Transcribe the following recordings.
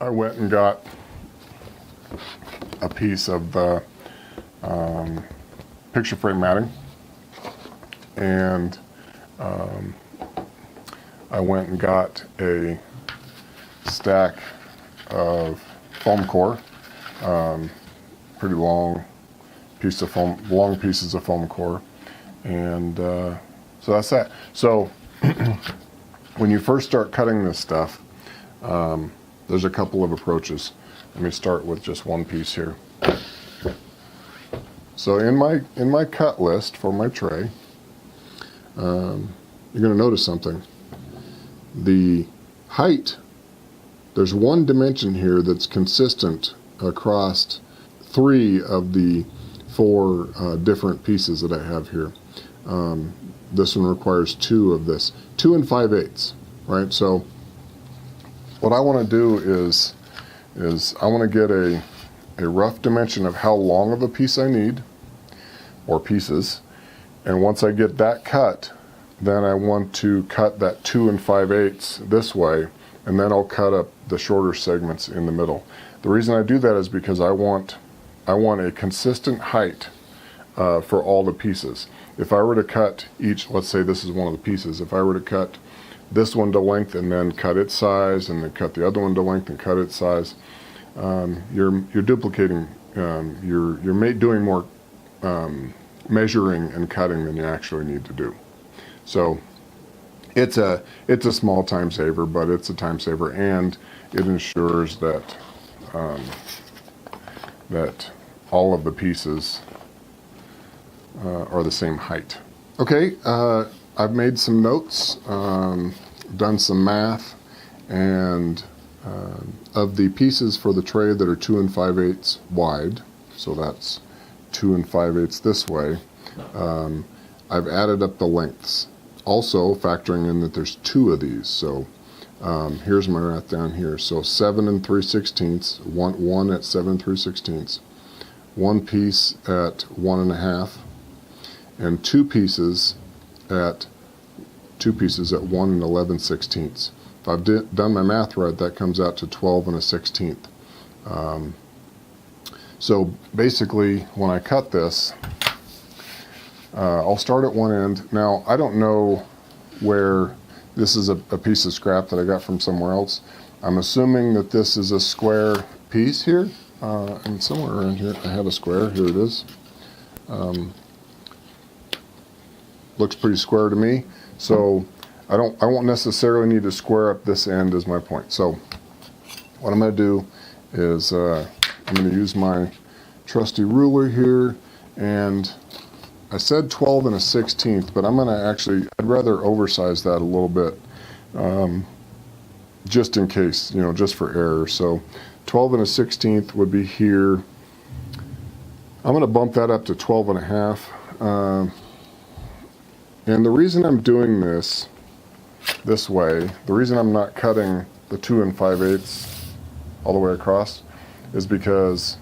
I went and got a piece of the picture frame matting, and I went and got a stack of foam core, pretty long pieces of foam core, and so that's that. So when you first start cutting this stuff, there's a couple of approaches. Let me start with just one piece here. So in my cut list for my tray, you're going to notice something. The height, there's one dimension here that's consistent across 3 of the 4 different pieces that I have here. This one requires 2 of this, 2 5/8, right? So what I want to do is I want to get a rough dimension of how long of a piece I need, or pieces, and once I get that cut, then I want to cut that 2 5/8 this way, and then I'll cut up the shorter segments in the middle. The reason I do that is because I want a consistent height for all the pieces. If I were to cut each, let's say this is one of the pieces, if I were to cut this one to length and then cut its size, and then cut the other one to length and cut its size, you're duplicating, you're doing more measuring and cutting than you actually need to do. So it's a small time saver, but it's a time saver, and it ensures that that all of the pieces are the same height. Okay, I've made some notes, done some math, and of the pieces for the tray that are 2 5/8 wide, so that's 2 5/8 this way, I've added up the lengths. Also factoring in that there's 2 of these, so here's my math down here. So 7 3/16, one at 7 3/16, 1 piece at 1 1/2, and 2 pieces at 1 11/16. If I've done my math right, that comes out to 12 1/16. So basically, when I cut this, I'll start at one end. Now, I don't know where this is a piece of scrap that I got from somewhere else. I'm assuming that this is a square piece here, and somewhere around here I have a square. Here it is. Looks pretty square to me. So I won't necessarily need to square up this end, is my point. So what I'm going to do is I'm going to use my trusty ruler here, and I said 12 1/16, but I'm going to actually, I'd rather oversize that a little bit, just in case, just for error. So 12 1/16 would be here. I'm going to bump that up to 12 1/2. And the reason I'm doing this way, the reason I'm not cutting the 2 5/8 all the way across, is because,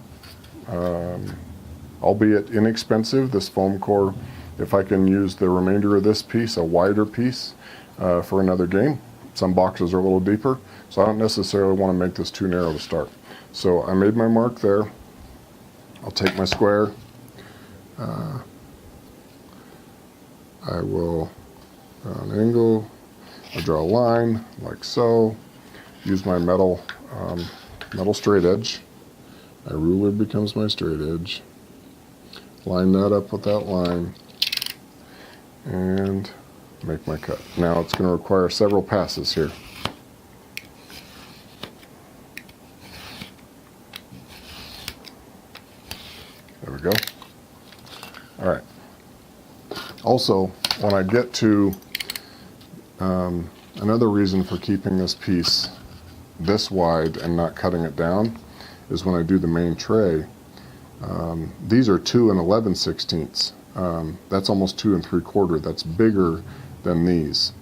albeit inexpensive, this foam core, if I can use the remainder of this piece, a wider piece, for another game. Some boxes are a little deeper, so I don't necessarily want to make this too narrow to start. So I made my mark there. I'll take my square. I will draw an angle. I'll draw a line like so. Use my metal straight edge. My ruler becomes my straight edge. Line that up with that line and make my cut. Now it's going to require several passes here. There we go. All right. Also, when I get to another reason for keeping this piece this wide and not cutting it down is when I do the main tray. These are 2 11/16. That's almost 2 3/4. That's bigger than these.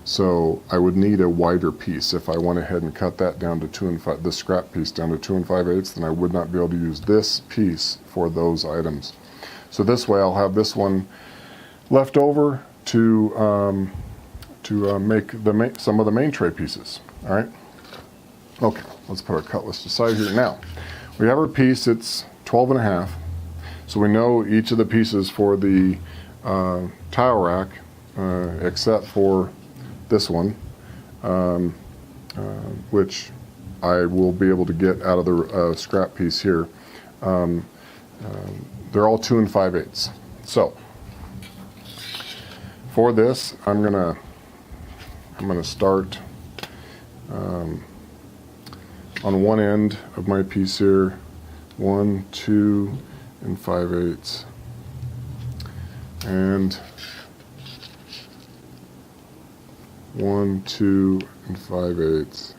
So I would need a wider piece. If I went ahead and cut that down to 2 5, the scrap piece down to 2 5/8, then I would not be able to use this piece for those items. So this way I'll have this one left over to make some of the main tray pieces. All right. Okay, let's put our cutlass aside here. Now, we have our piece, it's 12.5. So we know each of the pieces for the tile rack, except for this one, which I will be able to get out of the scrap piece here. They're all 2 5/8. So for this, I'm gonna start on one end of my piece here, 1, 2 5/8, and 1, 2 5/8.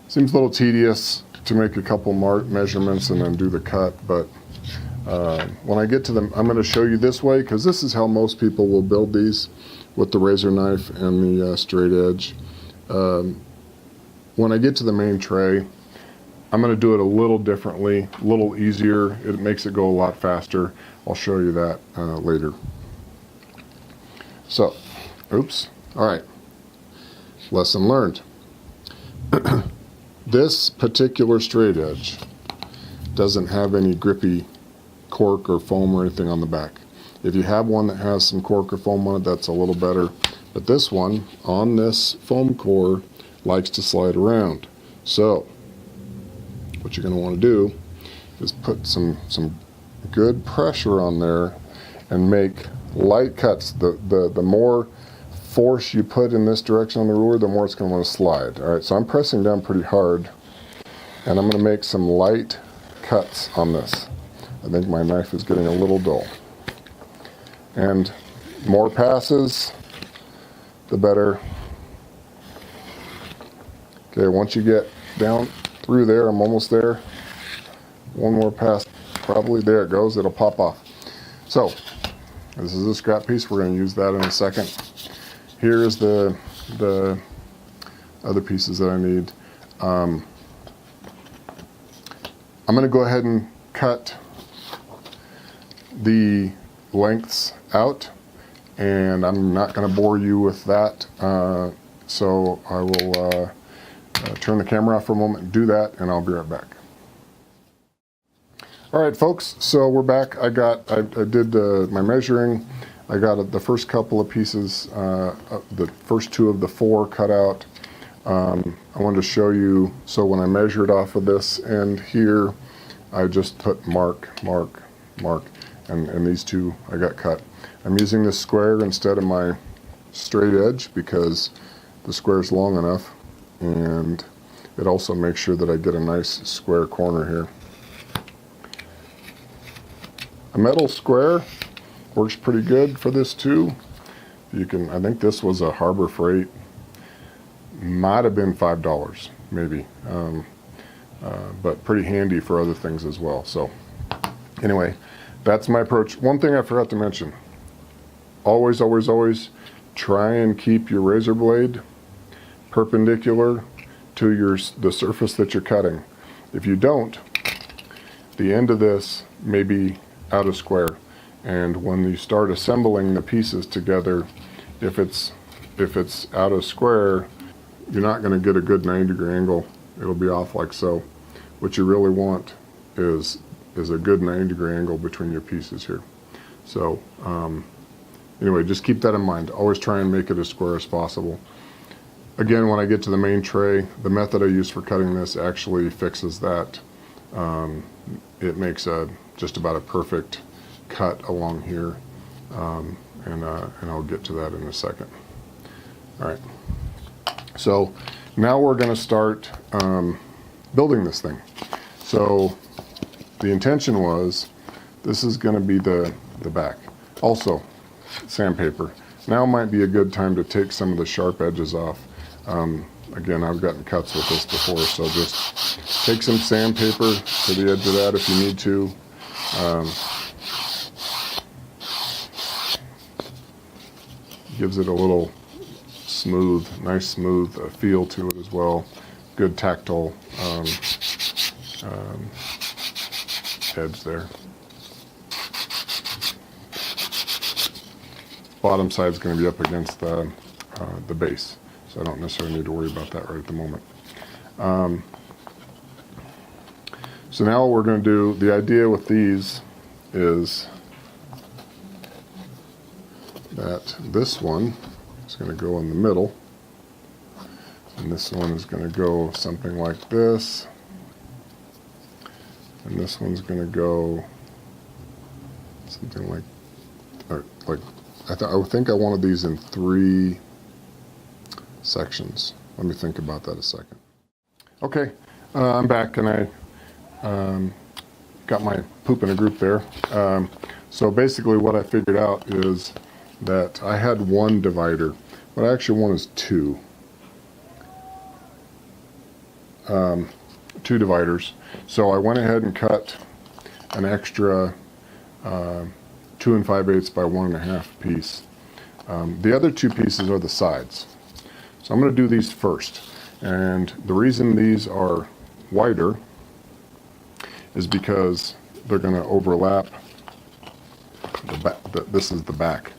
Seems a little tedious to make a couple measurements and then do the cut, but when I get to them, I'm going to show you this way, because this is how most people will build these, with the razor knife and the straight edge. When I get to the main tray, I'm going to do it a little differently, a little easier. It makes it go a lot faster. I'll show you that later. So, oops. All right. Lesson learned. This particular straight edge doesn't have any grippy cork or foam or anything on the back. If you have one that has some cork or foam on it, that's a little better. But this one, on this foam core, likes to slide around. So what you're going to want to do is put some good pressure on there and make light cuts. The more force you put in this direction on the ruler, the more it's going to want to slide. All right, so I'm pressing down pretty hard, and I'm going to make some light cuts on this. I think my knife is getting a little dull. And more passes, the better. Okay, once you get down through there, I'm almost there. One more pass, probably. There it goes, it'll pop off. So, this is a scrap piece. We're going to use that in a second. Here's the other pieces that I need. I'm going to go ahead and cut the lengths out, and I'm not going to bore you with that. So I will turn the camera off for a moment and do that, and I'll be right back. All right, folks, so we're back. I did my measuring. I got the first couple of pieces, the first 2 of the 4 cut out. I wanted to show you, so when I measured off of this end here, I just put mark, mark, mark, and these 2 I got cut. I'm using this square instead of my straight edge because the square is long enough, and it also makes sure that I get a nice square corner here. A metal square works pretty good for this too. You can, I think this was a Harbor Freight, might have been $5 maybe, but pretty handy for other things as well. So anyway, that's my approach. One thing I forgot to mention, always, always, always try and keep your razor blade perpendicular to the surface that you're cutting. If you don't, the end of this may be out of square, and when you start assembling the pieces together, if it's out of square, you're not going to get a good 90-degree angle. It'll be off like so. What you really want is a good 90-degree angle between your pieces here. So anyway, just keep that in mind. Always try and make it as square as possible. Again, when I get to the main tray, the method I use for cutting this actually fixes that. It makes just about a perfect cut along here, and I'll get to that in a second. All right, so now we're going to start building this thing. So the intention was this is going to be the back. Also, sandpaper. Now might be a good time to take some of the sharp edges off. Again, I've gotten cuts with this before, so just take some sandpaper to the edge of that if you need to. Gives it a little smooth, nice smooth feel to it as well. Good tactile edge there. Bottom side's going to be up against the base, so I don't necessarily need to worry about that right at the moment. So now what we're going to do, the idea with these is that this one is going to go in the middle, and this one is going to go something like this, and this one's going to go something like, I think I wanted these in 3 sections. Let me think about that a second. Okay, I'm back, and I got my poop in a group there. So basically what I figured out is that I had 1 divider. What I actually want is 2. 2 dividers. So I went ahead and cut an extra 2 5/8 by 1 1/2 piece. The other 2 pieces are the sides. So I'm going to do these first. And the reason these are wider is because they're going to overlap the back. This is the back.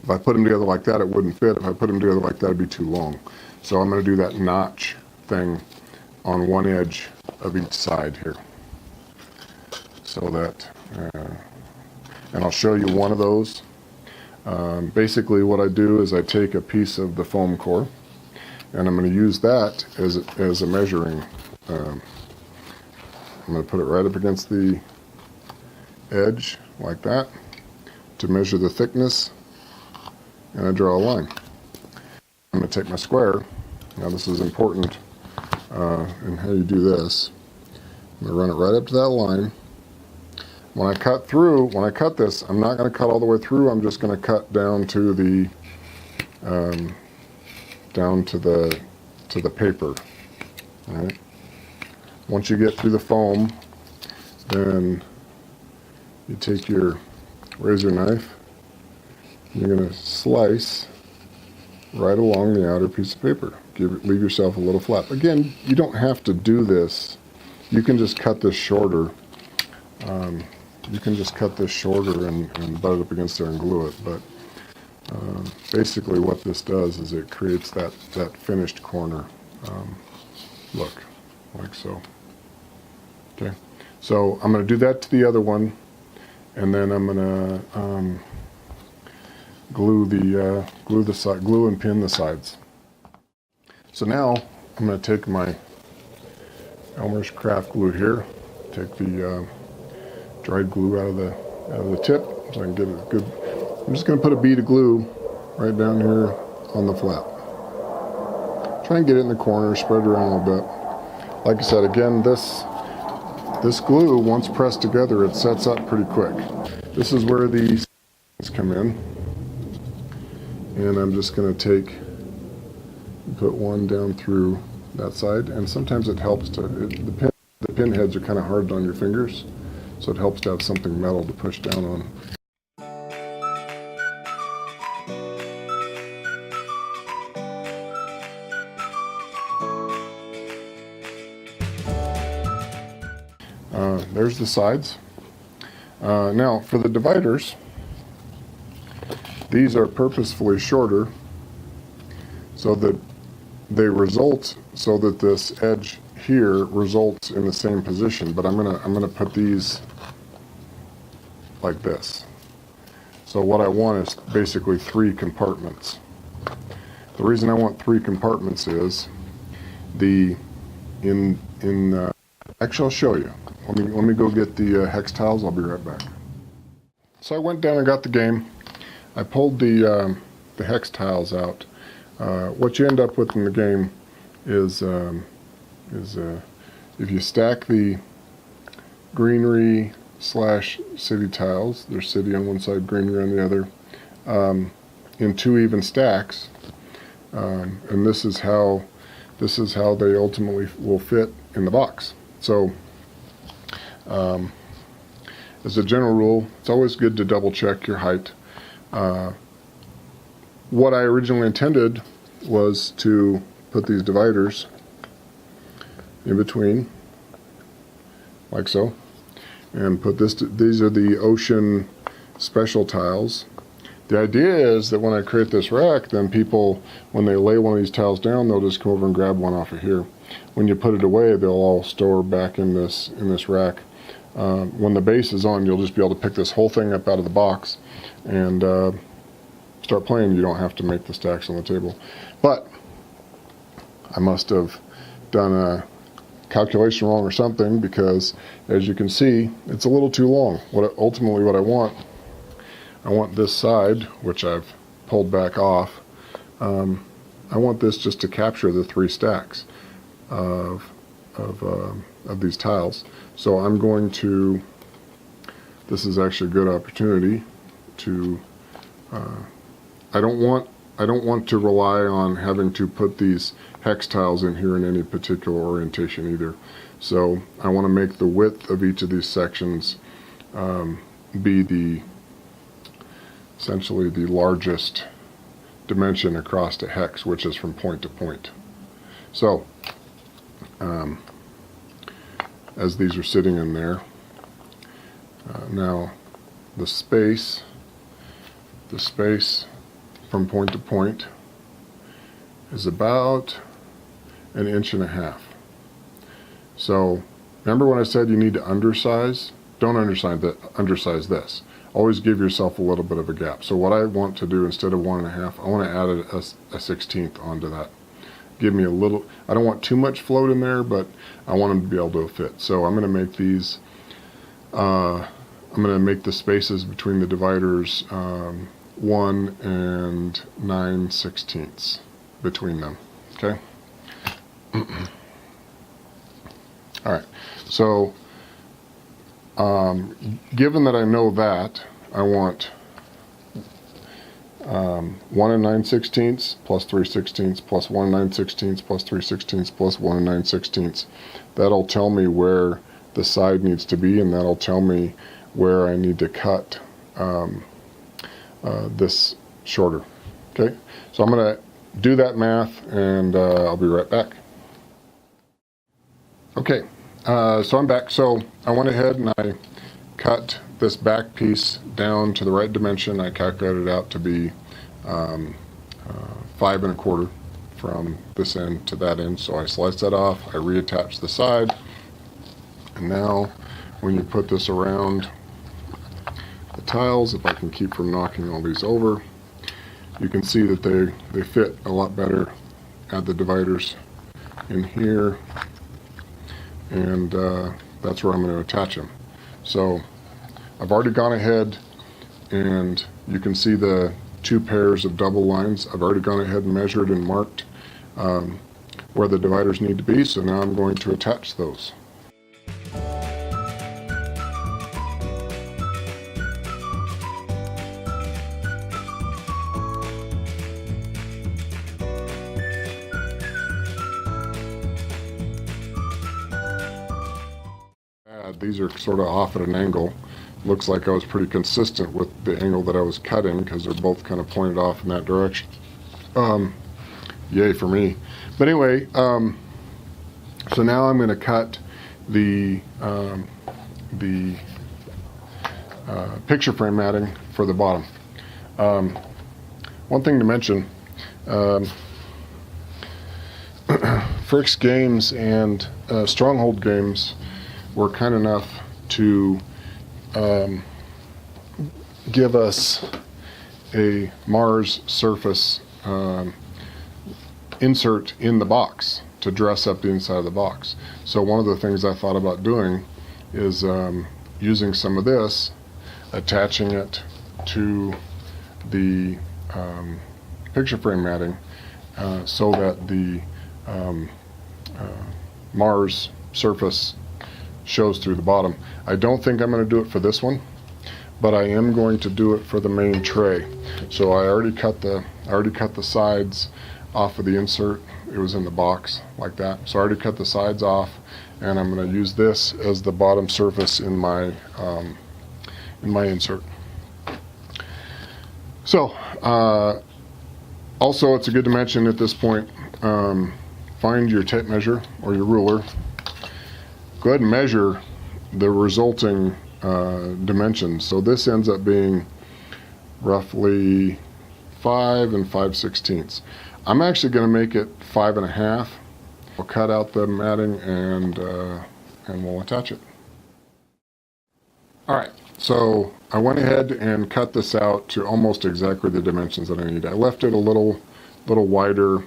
If I put them together like that, it wouldn't fit. If I put them together like that, it'd be too long. So I'm going to do that notch thing on one edge of each side here. So that, and I'll show you one of those. Basically what I do is I take a piece of the foam core, and I'm going to use that as a measuring. I'm going to put it right up against the edge like that to measure the thickness, and I draw a line. I'm going to take my square. Now this is important in how you do this. I'm going to run it right up to that line. When I cut this, I'm not going to cut all the way through. I'm just going to cut down to the paper. All right. Once you get through the foam, then you take your razor knife. You're going to slice right along the outer piece of paper. Leave yourself a little flap. Again, you don't have to do this. You can just cut this shorter. You can just cut this shorter and butt it up against there and glue it. But basically what this does is it creates that finished corner look, like so. Okay, so I'm going to do that to the other one, and then I'm going to glue and pin the sides. So now I'm going to take my Elmer's craft glue here, take the dried glue out of the tip, so I can get it good. I'm just going to put a bead of glue right down here on the flap. Try and get it in the corner, spread it around a little bit. Like I said, again, this glue, once pressed together, it sets up pretty quick. This is where these come in, and I'm just going to put one down through that side, and sometimes it helps to, the pin heads are kind of hard on your fingers, so it helps to have something metal to push down on. There's the sides. Now for the dividers, these are purposefully shorter so that they result, so that this edge here results in the same position, but I'm gonna put these like this. So what I want is basically 3 compartments. The reason I want 3 compartments is actually I'll show you. Let me go get the hex tiles. I'll be right back. So I went down and got the game. I pulled the hex tiles out. What you end up with in the game is if you stack the greenery / city tiles, there's city on one side, greenery on the other, in 2 even stacks, and this is how they ultimately will fit in the box. So as a general rule, it's always good to double check your height. What I originally intended was to put these dividers in between, like so, and put these are the ocean special tiles. The idea is that when I create this rack, then people, when they lay one of these tiles down, they'll just come over and grab one off of here. When you put it away, they'll all store back in this rack. When the base is on, you'll just be able to pick this whole thing up out of the box and start playing. You don't have to make the stacks on the table. But I must have done a calculation wrong or something, because as you can see, it's a little too long. Ultimately what I want this side, which I've pulled back off, I want this just to capture the 3 stacks of these tiles. So I'm going to, this is actually a good opportunity to, I don't want to rely on having to put these hex tiles in here in any particular orientation either. So I want to make the width of each of these sections be essentially the largest dimension across a hex, which is from point to point. So as these are sitting in there, now the space from point to point is about 1.5 inches. So remember when I said you need to undersize? Don't undersize this. Always give yourself a little bit of a gap. So what I want to do, instead of 1.5, I want to add a 1/16 onto that. Give me a little, I don't want too much float in there, but I want them to be able to fit. So I'm going to make these, I'm going to make the spaces between the dividers 1 and 9/16 between them. Okay. All right. So given that I know that, I want 1 and 9/16 plus 3/16 plus 1 and 9/16 plus 3/16 plus 1 and 9/16. That'll tell me where the side needs to be, and that'll tell me where I need to cut this shorter. Okay, so I'm going to do that math, and I'll be right back. Okay, so I'm back. So I went ahead and I cut this back piece down to the right dimension. I calculated it out to be 5 1/4 from this end to that end. So I sliced that off, I reattached the side, and now when you put this around the tiles, if I can keep from knocking all these over, you can see that they fit a lot better at the dividers in here, and that's where I'm going to attach them. So I've already gone ahead, and you can see the 2 pairs of double lines. I've already gone ahead and measured and marked where the dividers need to be, so now I'm going to attach those. These are sort of off at an angle. Looks like I was pretty consistent with the angle that I was cutting, because they're both kind of pointed off in that direction. Yay for me. But anyway, so now I'm going to cut the picture frame matting for the bottom. One thing to mention, Frick's Games and Stronghold Games were kind enough to give us a Mars surface insert in the box to dress up the inside of the box. So one of the things I thought about doing is using some of this, attaching it to the picture frame matting so that the Mars surface shows through the bottom. I don't think I'm going to do it for this one, but I am going to do it for the main tray. So I already cut the sides off of the insert. It was in the box like that. So I already cut the sides off, and I'm going to use this as the bottom surface in my insert. So also, it's a good to mention at this point, find your tape measure or your ruler. Go ahead and measure the resulting dimensions. So this ends up being roughly 5 5/16. I'm actually going to make it 5 1/2. We'll cut out the matting and we'll attach it. All right, so I went ahead and cut this out to almost exactly the dimensions that I need. I left it a little wider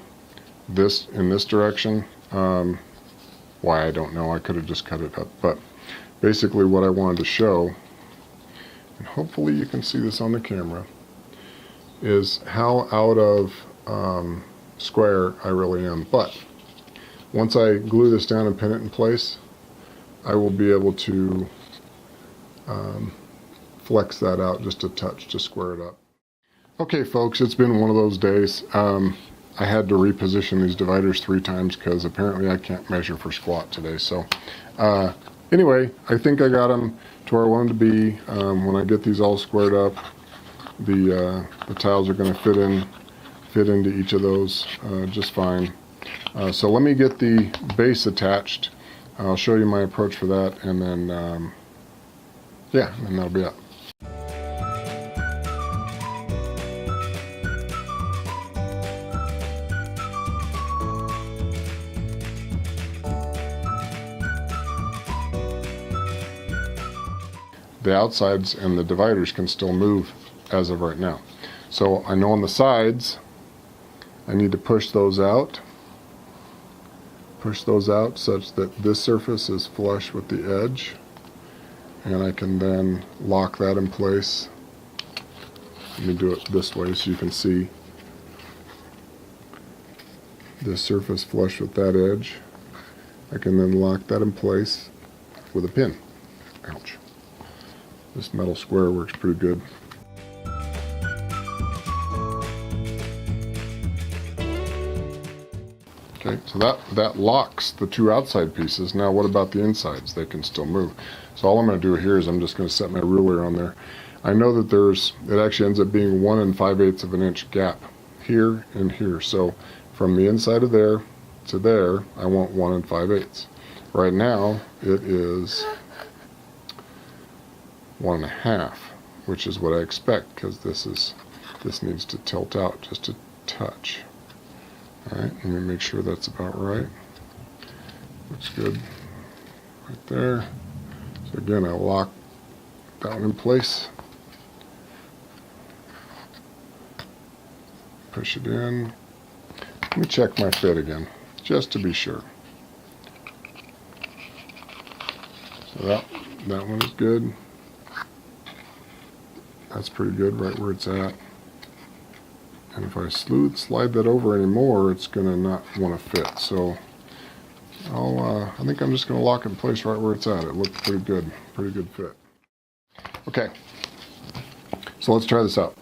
in this direction. Why, I don't know. I could have just cut it up, but basically what I wanted to show, and hopefully you can see this on the camera, is how out of square I really am. But once I glue this down and pin it in place, I will be able to flex that out just a touch to square it up. Okay folks, it's been one of those days. I had to reposition these dividers 3 times because apparently I can't measure for squat today. So anyway, I think I got them to where I wanted to be. When I get these all squared up, the tiles are going to fit into each of those just fine. So let me get the base attached. I'll show you my approach for that, and then yeah, and that'll be it. The outsides and the dividers can still move as of right now. So I know on the sides I need to push those out such that this surface is flush with the edge, and I can then lock that in place. Let me do it this way so you can see this surface flush with that edge. I can then lock that in place with a pin. Ouch. This metal square works pretty good. Okay, so that locks the 2 outside pieces. Now what about the insides? They can still move. So all I'm going to do here is I'm just going to set my ruler on there. I know that it actually ends up being 1 5/8 of an inch gap here and here. So from the inside of there to there, I want 1 5/8. Right now it is 1 1/2, which is what I expect, because this needs to tilt out just a touch. All right, let me make sure that's about right. Looks good right there. So again, I lock that one in place. Push it in. Let me check my fit again, just to be sure. So that one is good. That's pretty good right where it's at. And if I slide that over anymore, it's going to not want to fit. So I think I'm just going to lock it in place right where it's at. It looks pretty good fit. Okay, so let's try this out.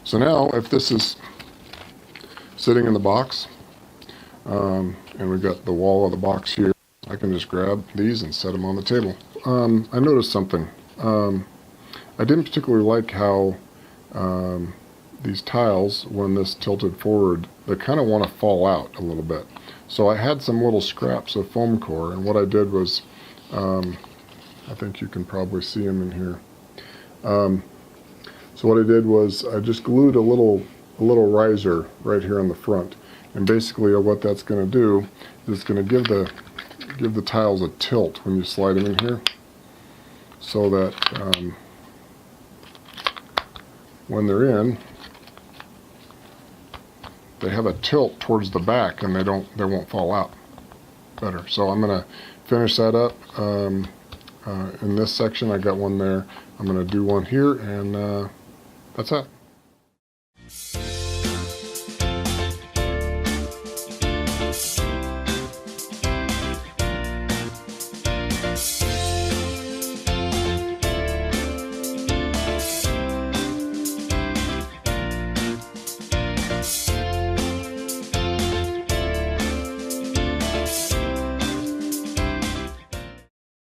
So now, if this is sitting in the box, and we've got the wall of the box here, I can just grab these and set them on the table. I noticed something. I didn't particularly like how these tiles, when this tilted forward, they kind of want to fall out a little bit. So I had some little scraps of foam core, and what I did was, I think you can probably see them in here. So what I did was I just glued a little riser right here on the front. And basically what that's going to do is it's going to give the tiles a tilt when you slide them in here, so that when they're in, they have a tilt towards the back, and they won't fall out better. So I'm going to finish that up in this section. I got one there. I'm going to do one here, and that's it.